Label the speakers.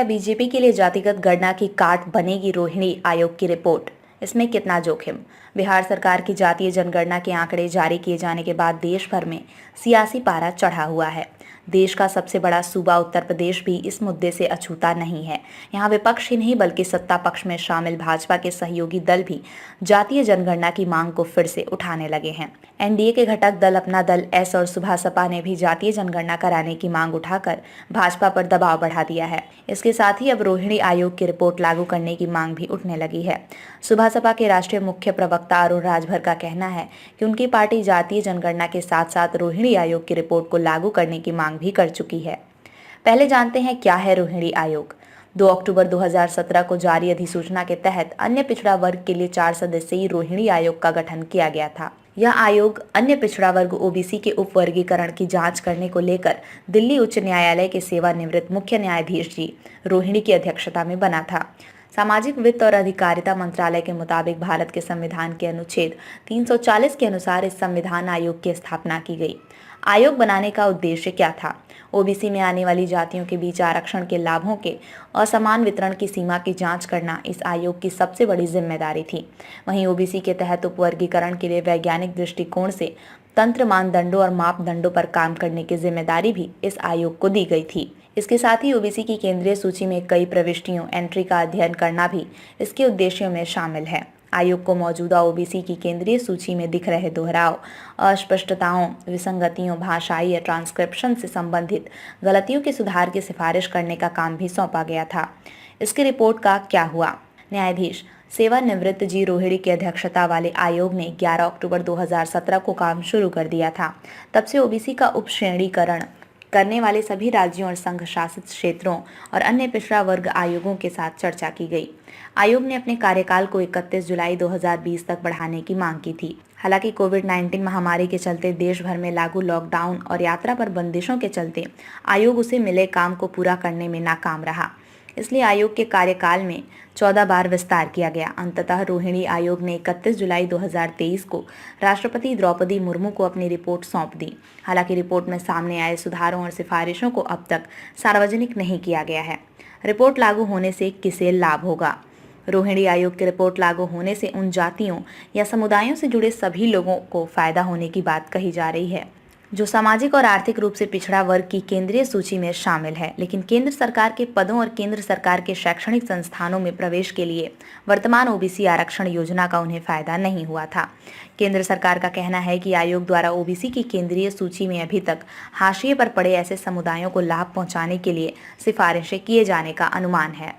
Speaker 1: क्या बीजेपी के लिए जातिगत गणना की काट बनेगी रोहिणी आयोग की रिपोर्ट? इसमें कितना जोखिम? बिहार सरकार की जातीय जनगणना के आंकड़े जारी किए जाने के बाद देश भर में सियासी पारा चढ़ा हुआ है। देश का सबसे बड़ा सूबा उत्तर प्रदेश भी इस मुद्दे से अछूता नहीं है। यहाँ विपक्ष ही नहीं बल्कि सत्ता पक्ष में शामिल भाजपा के सहयोगी दल भी जातीय जनगणना की मांग को फिर से उठाने लगे हैं। एनडीए के घटक दल अपना दल एस और सुभा सपा ने भी जातीय जनगणना कराने की मांग उठाकर भाजपा पर दबाव बढ़ा दिया है। इसके साथ ही अब रोहिणी आयोग की रिपोर्ट लागू करने की मांग भी उठने लगी है। सुभा सपा के राष्ट्रीय मुख्य प्रवक्ता अरुण राजभर का कहना है कि उनकी पार्टी जातीय जनगणना के साथ साथ रोहिणी आयोग की रिपोर्ट को लागू करने की मांग भी कर चुकी है। पहले जानते हैं क्या है रोहिणी आयोग। 2 अक्टूबर 2017 को जारी अधिसूचना के तहत अन्य पिछड़ा वर्ग के लिए 4 सदस्यीय रोहिणी आयोग का गठन किया गया था। यह आयोग अन्य पिछड़ा वर्ग ओबीसी के उप वर्गीकरण की जांच करने को लेकर दिल्ली उच्च न्यायालय के सेवानिवृत्त मुख्य न्यायाधीश जी रोहिणी की अध्यक्षता में बना था। सामाजिक वित्त और अधिकारिता मंत्रालय के मुताबिक भारत के संविधान के अनुच्छेद 340 के अनुसार इस संविधान आयोग की स्थापना की गई। आयोग बनाने का उद्देश्य क्या था? ओबीसी में आने वाली जातियों के बीच आरक्षण के लाभों के असमान वितरण की सीमा की जांच करना इस आयोग की सबसे बड़ी जिम्मेदारी थी। वहीं ओबीसी के तहत उपवर्गीकरण के लिए वैज्ञानिक दृष्टिकोण से तंत्र मानदंडों और मापदंडों पर काम करने की जिम्मेदारी भी इस आयोग को दी गई थी। इसके साथ ही ओबीसी की केंद्रीय सूची में कई प्रविष्टियों एंट्री का अध्ययन करना भी इसके उद्देश्यों में शामिल है। आयोग को मौजूदा ओबीसी की केंद्रीय सूची में दिख रहे दोहराव, अस्पष्टताओं, विसंगतियों, भाषाई या ट्रांसक्रिप्शन से संबंधित गलतियों के सुधार की सिफारिश करने का काम भी सौंपा गया था। इसकी रिपोर्ट का क्या हुआ? न्यायाधीश सेवानिवृत्त जी रोहिणी की अध्यक्षता वाले आयोग ने 11 अक्टूबर 2017 को काम शुरू कर दिया था। तब से ओबीसी का उपश्रेणीकरण करने वाले सभी राज्यों और संघ शासित क्षेत्रों और अन्य पिछड़ा वर्ग आयोगों के साथ चर्चा की गई। आयोग ने अपने कार्यकाल को 31 जुलाई 2020 तक बढ़ाने की मांग की थी। हालांकि कोविड-19 महामारी के चलते देश भर में लागू लॉकडाउन और यात्रा पर बंदिशों के चलते आयोग उसे मिले काम को पूरा करने में नाकाम रहा। इसलिए आयोग के कार्यकाल में 14 बार विस्तार किया गया। अंततः रोहिणी आयोग ने 31 जुलाई 2023 को राष्ट्रपति द्रौपदी मुर्मू को अपनी रिपोर्ट सौंप दी। हालांकि रिपोर्ट में सामने आए सुधारों और सिफारिशों को अब तक सार्वजनिक नहीं किया गया है। रिपोर्ट लागू होने से किसे लाभ होगा? रोहिणी आयोग की रिपोर्ट लागू होने से उन जातियों या समुदायों से जुड़े सभी लोगों को फायदा होने की बात कही जा रही है जो सामाजिक और आर्थिक रूप से पिछड़ा वर्ग की केंद्रीय सूची में शामिल है, लेकिन केंद्र सरकार के पदों और केंद्र सरकार के शैक्षणिक संस्थानों में प्रवेश के लिए वर्तमान ओबीसी आरक्षण योजना का उन्हें फायदा नहीं हुआ था। केंद्र सरकार का कहना है कि आयोग द्वारा ओबीसी की केंद्रीय सूची में अभी तक हाशिए पर पड़े ऐसे समुदायों को लाभ पहुंचाने के लिए सिफारिशें किए जाने का अनुमान है।